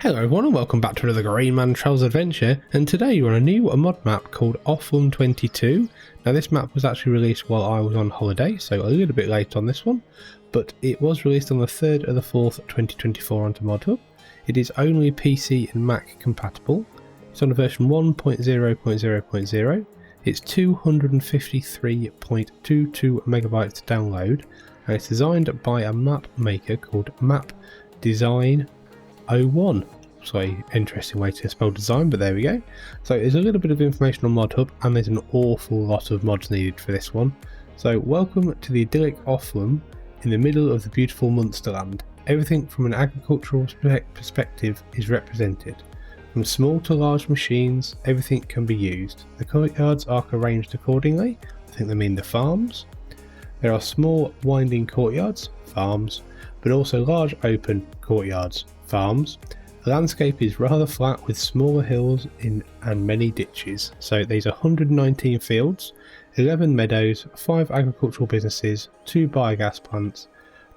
Hello everyone and welcome back to another Grainman Travels adventure, and today we're on a new mod map called Offlum 22. Now this map was actually released while I was on holiday, so a little bit late on this one, but it was released on the 3rd of the 4th 2024 onto ModHub. It is only PC and Mac compatible. It's on a version 1.0.0.0. It's 253.22 megabytes to download, and it's designed by a map maker called ModPassion 01. Sorry, interesting way to spell design, but there we go. So there's a little bit of information on ModHub, and there's an awful lot of mods needed for this one. So welcome to the idyllic Offlum in the middle of the beautiful Munsterland. Everything from an agricultural perspective is represented. From small to large machines, everything can be used. The courtyards are arranged accordingly. I think they mean the farms. There are small winding courtyards, farms, but also large open courtyards, farms. The landscape is rather flat with smaller hills and many ditches. So there's 119 fields, 11 meadows, 5 agricultural businesses, 2 biogas plants,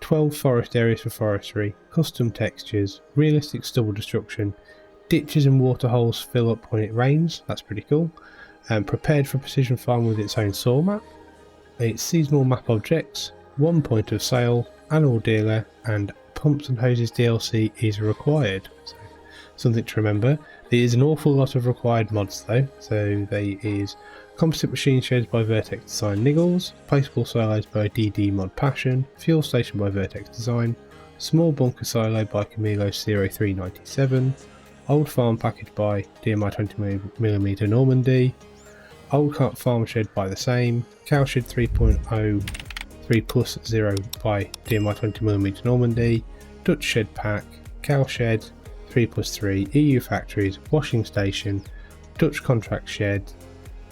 12 forest areas for forestry, custom textures, realistic stubble destruction, ditches and water holes fill up when it rains, that's pretty cool, and prepared for precision farming with its own soil map. It's seasonal map objects, 1 point of sale, annual dealer, and pumps and hoses DLC is required. So, something to remember. There is an awful lot of required mods though. So there is Composite Machinesheds by VertexDezign Niggels, Placeable silos by ModPassion, Fuel Station by VertexDezign, Small Bunker Silo by Camilo0397, Old Farm Package by DMI 20mm Normandy, Old Cart Farm Shed by the same, Cowshed 3.0 3+0 by DMI 20mm Normandy, Dutch Shed Pack, Cowshed 3+3 EU Factories, Washing Station, Dutch Contract Shed,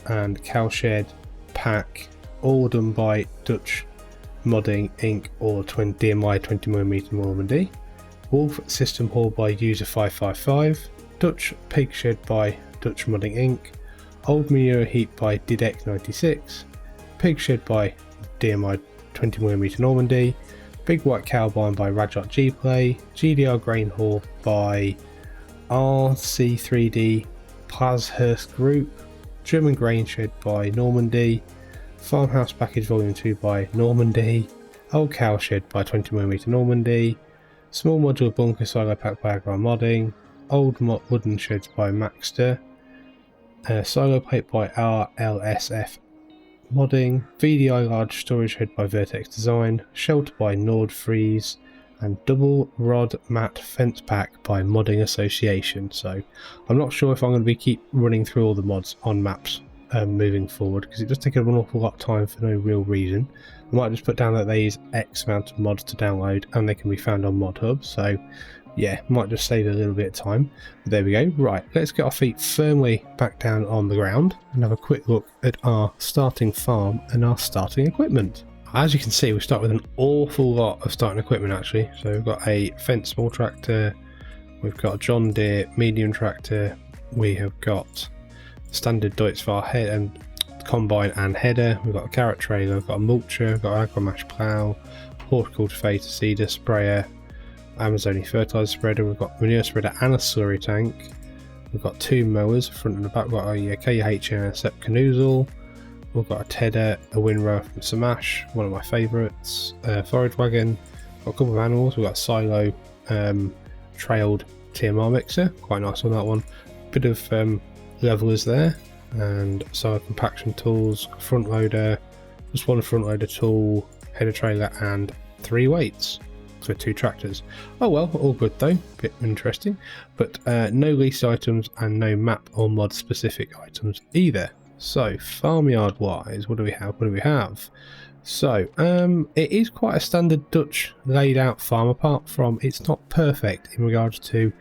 and Cowshed Pack, all done by Dutch Modding Inc. or DMI 20mm Normandy. Wolf System Hall by User 555, Dutch Pigshed by Dutch Modding Inc., Old Manure Heap by Didek96, Pigshed by DMI 20mm Normandy, Big White Cow Barn by RajotGPLAY, GDR Grain Hall by RC3D Plashurst Group, German Grain Shed by Normandy, Farmhouse Package Volume 2 by Normandy, Old Cow Shed by 20mm Normandy, Small Modular Bunker Silo Pack by Agro Modding, Old Wooden Sheds by Maxter, Silo Plate by RLSF Modding, VDI Large Storage Shed by VertexDezign, Shelter by Nordfreeze, and Double Rod Mat Fence Pack by Modding Association. So I'm not sure if I'm going to keep running through all the mods on maps moving forward, because it does take an awful lot of time for no real reason. I might just put down that there is X amount of mods to download and they can be found on ModHub, so yeah, might just save a little bit of time. But there we go. Right, let's get our feet firmly back down on the ground and have a quick look at our starting farm and our starting equipment. As you can see, we start with an awful lot of starting equipment actually. So we've got a Fendt small tractor, we've got a John Deere medium tractor, we have got standard Deutz head and combine and header, we've got a carrot trailer, we've got a mulcher, we've got an AgroMash plough, horticultivator, seeder, sprayer, Amazonian fertilizer spreader, we've got manure spreader and a slurry tank, we've got 2 mowers, front and the back, we've got a KH and a Sepp Canoozle, we've got a tedder, a windrower from Samash, one of my favourites, forage wagon, got a couple of animals, we've got a silo, trailed TMR mixer, quite nice on that one, bit of levelers there, and silo compaction tools, front loader, just one front loader tool, header trailer, and 3 weights. So 2 tractors. Oh well, all good though, bit interesting, but no leased items and no map or mod specific items either. So farmyard wise, what do we have? So it is quite a standard Dutch laid out farm, apart from it's not perfect in regards to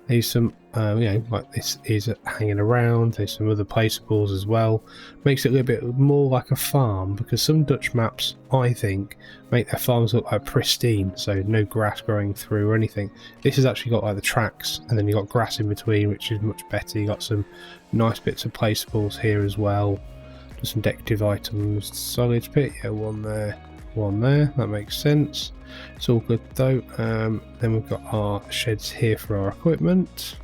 there's some like this is hanging around, there's some other placeables as well, makes it a little bit more like a farm, because some Dutch maps I think make their farms look like pristine, so no grass growing through or anything. This has actually got like the tracks and then you've got grass in between, which is much better. You got some nice bits of placeables here as well, just some decorative items, silage pit, yeah, one there, one there, that makes sense. It's all good though. Then we've got our sheds here for our equipment.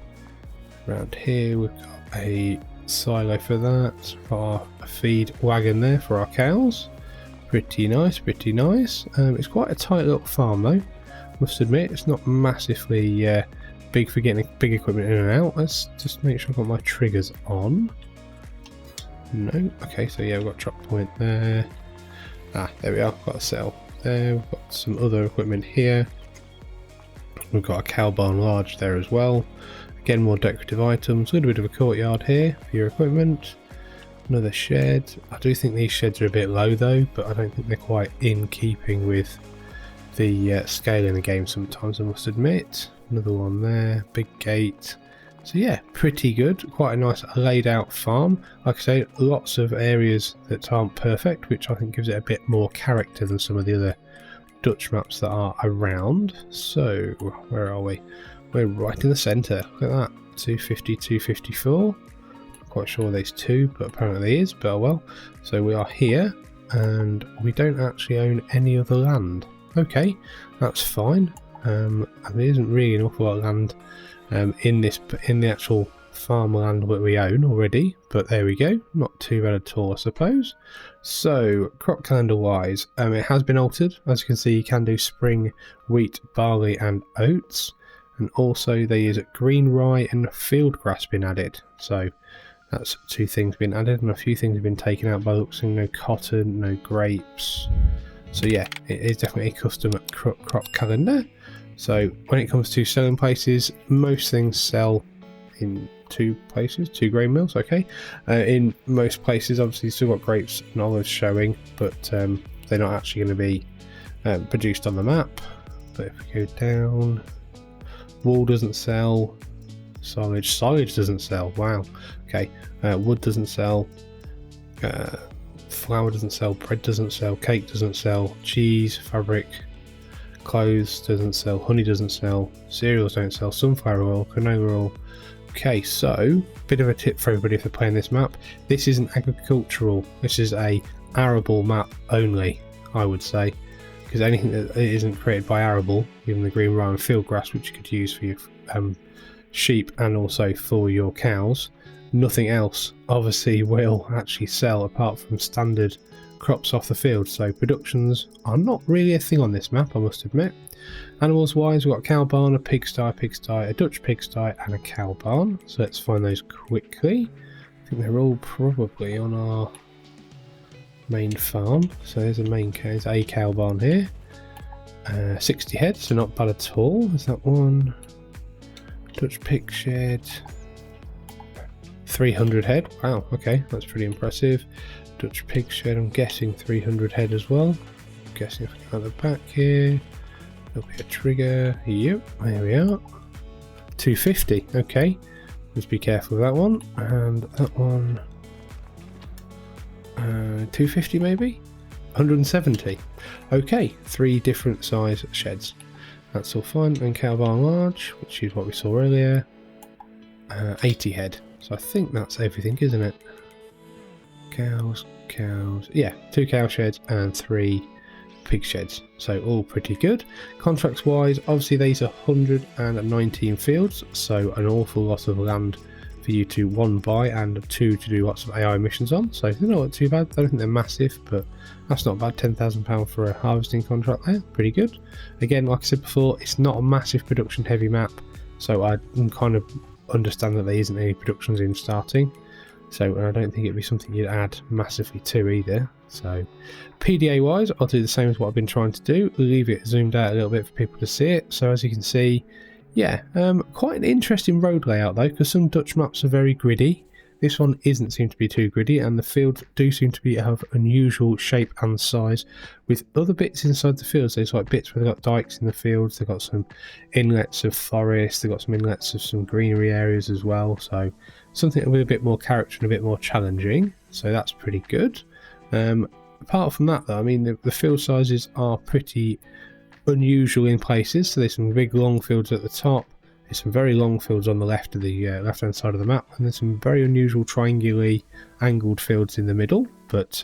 Around here we've got a silo for that, got our feed wagon there for our cows. Pretty nice, pretty nice. It's quite a tight little farm though, must admit. It's not massively big for getting big equipment in and out. Let's just make sure I've got my triggers on. No, okay, so yeah, we've got chop point there. Ah, there we are, got a cell there. We've got some other equipment here. We've got a cow barn large there as well. Again, more decorative items. A little bit of a courtyard here for your equipment. Another shed. I do think these sheds are a bit low though, but I don't think they're quite in keeping with the scale in the game sometimes, I must admit. Another one there, big gate. So yeah, pretty good. Quite a nice laid out farm. Like I say, lots of areas that aren't perfect, which I think gives it a bit more character than some of the other Dutch maps that are around. So where are we? We're right in the centre. Look at that, 250, 254. Quite sure there's two, but apparently there is, but oh well. So we are here and we don't actually own any other land. Okay, that's fine. And there isn't really an awful lot of land in the actual farmland that we own already, but there we go, not too bad at all I suppose. So crop calendar wise, it has been altered. As you can see, you can do spring, wheat, barley and oats, and also there is green rye and field grass been added. So that's two things been added, and a few things have been taken out by looks of no cotton, no grapes. So yeah, it is definitely a custom crop calendar. So when it comes to selling places, most things sell in two places, two grain mills, okay. In most places, obviously, you've still got grapes and olives showing, but they're not actually going to be produced on the map. But if we go down, wool doesn't sell, silage doesn't sell, wow, okay. Wood doesn't sell, flour doesn't sell, bread doesn't sell, cake doesn't sell, cheese, fabric, clothes doesn't sell, honey doesn't sell, cereals don't sell, sunflower oil, canola oil. Okay, so bit of a tip for everybody if they're playing this map. This isn't agricultural, this is a arable map only, I would say, because anything that isn't created by arable, even the green rye and field grass, which you could use for your sheep and also for your cows, nothing else obviously will actually sell apart from standard crops off the field. So productions are not really a thing on this map, I must admit. Animals wise, we've got a cow barn, a pigsty, a Dutch pigsty and a cow barn. So let's find those quickly. I think they're all probably on our main farm. So there's a cow barn here. 60 heads, so not bad at all. Is that one? Dutch pigshed. 300 head, wow, okay, that's pretty impressive. Dutch pigshed, I'm guessing 300 head as well. I'm guessing if I go at the back here, there'll be a trigger. Yep, there we are. 250, okay. Let's be careful with that one. And that one, 250 maybe? 170. Okay, 3 different size sheds. That's all fine. And cow barn large, which is what we saw earlier. 80 head. So I think that's everything, isn't it? Cows, yeah, 2 cow sheds and 3 pig sheds. So all pretty good. Contracts wise, obviously these are 119 fields, so an awful lot of land for you to 1 buy and 2 to do lots of AI missions on. So they're not too bad. I don't think they're massive, but that's not bad. £10,000 for a harvesting contract there, pretty good. Again, like I said before, it's not a massive production heavy map, so I kind of understand that there isn't any productions in starting, so I don't think it'd be something you'd add massively to either. So PDA wise, I'll do the same as what I've been trying to do, leave it zoomed out a little bit for people to see it. So as you can see, yeah, quite an interesting road layout though, because some Dutch maps are very griddy. This one isn't seem to be too gritty, and the fields do seem to be of unusual shape and size, with other bits inside the fields. There's like bits where they've got dikes in the fields, they've got some inlets of forest, they've got some inlets of some greenery areas as well, so something with a bit more character and a bit more challenging, so that's pretty good. Apart from that though, I mean the field sizes are pretty unusual in places, so there's some big long fields at the top. There's some very long fields on the left of the left-hand side of the map, and there's some very unusual triangularly angled fields in the middle. but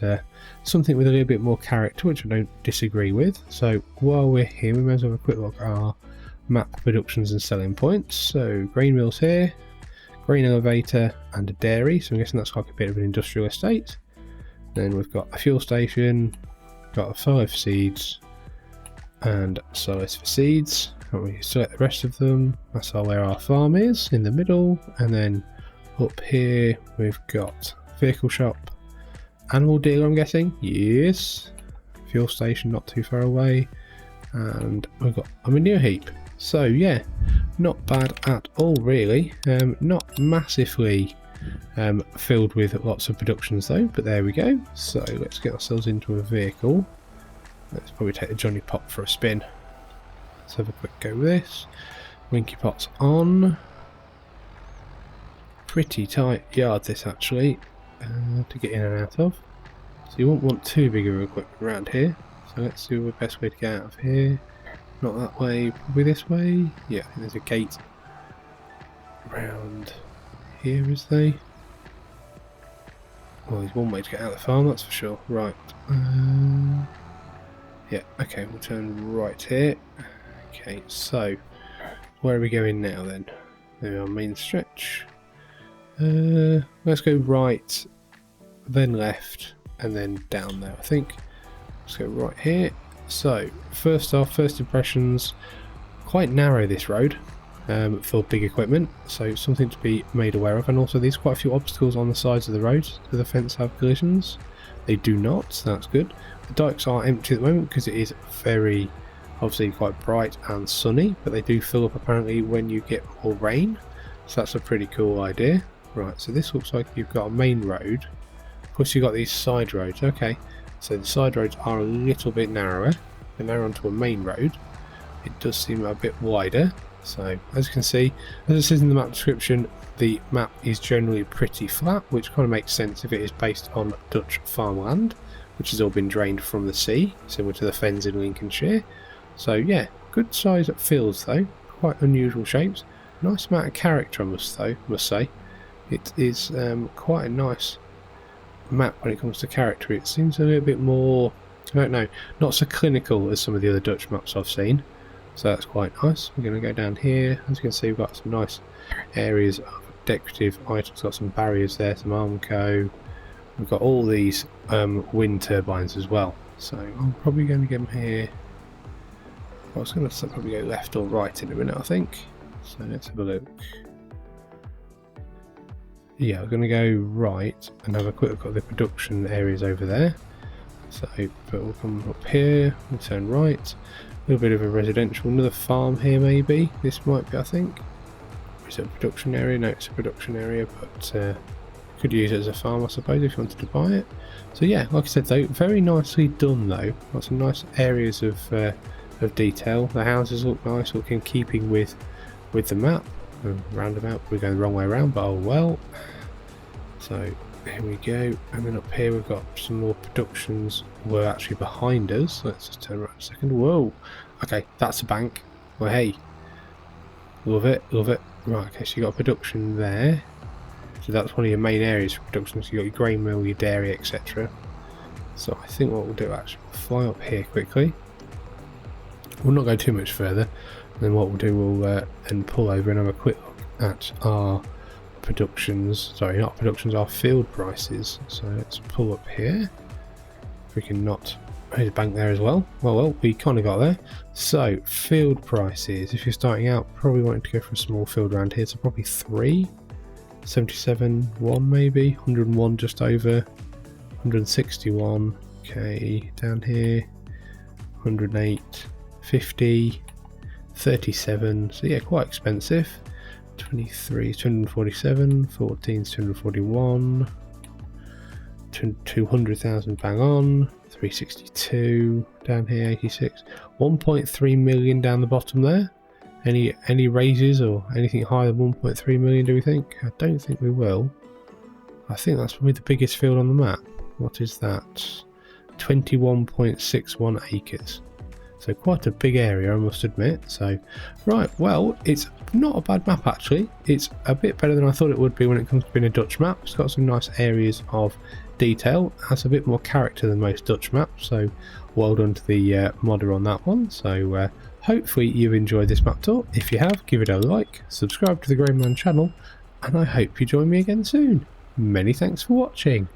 something with a little bit more character, which I don't disagree with. So while we're here, we may as well have a quick look at our map productions and selling points. So grain mills here, grain elevator and a dairy, so I'm guessing that's like a bit of an industrial estate. Then we've got a fuel station, got a silo for seeds and silos for seeds, and we select the rest of them. That's where our farm is, in the middle. And then up here we've got vehicle shop, animal dealer, I'm guessing, yes, fuel station not too far away, and we've got a manure heap. So yeah, not bad at all really. Not massively filled with lots of productions though, but there we go. So let's get ourselves into a vehicle. Let's probably take the Johnny Pot for a spin. Let's have a quick go with this. Winky Pot's on. Pretty tight yard this actually, to get in and out of. So you won't want too big of equipment around here. So let's see the best way to get out of here. Not that way, probably this way. Yeah, there's a gate around here, is there? Well, there's one way to get out of the farm, that's for sure. Right. Yeah, okay, we'll turn right here. Okay, so where are we going now then? There we are, main stretch. Let's go right, then left, and then down there, I think. Let's go right here. So, first off, first impressions, quite narrow this road for big equipment, so something to be made aware of. And also there's quite a few obstacles on the sides of the road. Do the fence have collisions? They do not, so that's good. The dikes are empty at the moment because it is very, obviously quite bright and sunny, but they do fill up apparently when you get more rain, so that's a pretty cool idea. Right, so this looks like you've got a main road, plus you've got these side roads. Okay, so the side roads are a little bit narrower. They're now onto a main road. It does seem a bit wider. So as you can see, as it says in the map description, the map is generally pretty flat, which kind of makes sense if it is based on Dutch farmland, which has all been drained from the sea, similar to the fens in Lincolnshire. So yeah, good size fields though, quite unusual shapes. Nice amount of character, I must say. It is quite a nice map when it comes to character. It seems a little bit more, I don't know, not so clinical as some of the other Dutch maps I've seen. So that's quite nice. We're going to go down here. As you can see, we've got some nice areas of decorative items. Got some barriers there, some Armco. We've got all these wind turbines as well. So I'm probably going to get them here. I was going to probably go left or right in a minute, I think. So let's have a look. Yeah, we're going to go right and have a quick look at the production areas over there. So, but we'll come up here, we'll turn right. A little bit of a residential, another farm here maybe. This might be, I think. Is it a production area? No, it's a production area, but could use it as a farm, I suppose, if you wanted to buy it. So yeah, like I said though, very nicely done though. Got some nice areas of detail. The houses look nice, look in keeping with the map. Roundabout, we're going the wrong way around, but oh well. So here we go, and then up here we've got some more productions were actually behind us. Let's just turn right a second. Whoa, okay, that's a bank. Well, hey, love it, love it. Right, okay, so you got a production there, so that's one of your main areas for production. So you got your grain mill, your dairy, etc. So I think what we'll do, actually, we'll fly up here quickly. We'll not go too much further. And then what we'll do, we'll then pull over and have a quick look at our productions, sorry, not productions, our field prices. So let's pull up here. If we can not, there's a bank there as well. Well, we kind of got there. So field prices, if you're starting out, probably wanting to go for a small field around here, so probably 3, 77, 1 maybe, 101 just over, 161, okay, down here, 108, 50, 37, so yeah, quite expensive. 23 is 247, 14 is 241, 200,000 bang on, 362 down here, 86, 1.3 million down the bottom there. Any raises or anything higher than 1.3 million, do we think? I don't think we will. I think that's probably the biggest field on the map. What is that? 21.61 acres. So quite a big area, I must admit. So, right, well, it's not a bad map actually. It's a bit better than I thought it would be when it comes to being a Dutch map. It's got some nice areas of detail, has a bit more character than most Dutch maps, so well done to the modder on that one. So hopefully you've enjoyed this map tour. If you have, give it a like, subscribe to the Grainman channel, and I hope you join me again soon. Many thanks for watching.